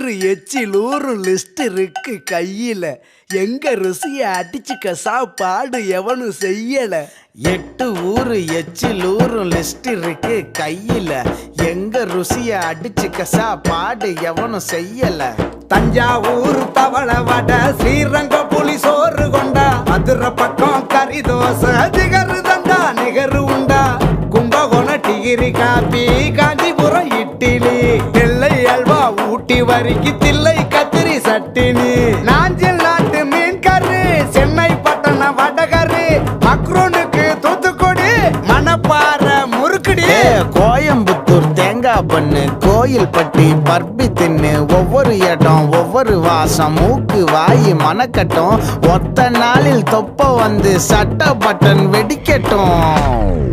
ஊரு எச்சில் ஊரும் லிஸ்ட் இருக்கு கையில. எங்க ருசிய அடிச்சுக்க சாப்பாடு எவனும் செய்யல. 8 ஊரு எச்சில் ஊரும் லிஸ்ட் இருக்கு கையில. எங்க ருசிய அடிச்சுக்க சாப்பாடு எவனும் செய்யல. தஞ்சாவூர் தவளை வடை, ஸ்ரீரங்க புலி சோறு கொண்டா, மதுரை பக்கம் கறி தோசை, திகரு தண்டா நிகரு உண்டா, கும்பகோணம் டிகிரி காப்பி, காஞ்சிபுரம் இட்லி, நெல்லை அல்வா ஊட்டி வரிக்கு தில்லை கத்திரி சட்டினி, நாஞ்சில் நாட்டு மீன் கறி, சென்னை பட்டண வடகரு, மக்ரூனுக்கு தூத்துக்குடி, மணப்பாறை முறுக்குடி, கோயம்புத்தூர் தேங்காய் பண்ணு, கோயில் பட்டி பர்பி தின்னு, ஒவ்வொரு இடம் ஒவ்வொரு வாசம், மூக்கு வாயி மணக்கட்டும், ஒத்த நாளில் தொப்ப வந்து சட்ட பட்டன் வெடிக்கட்டும்.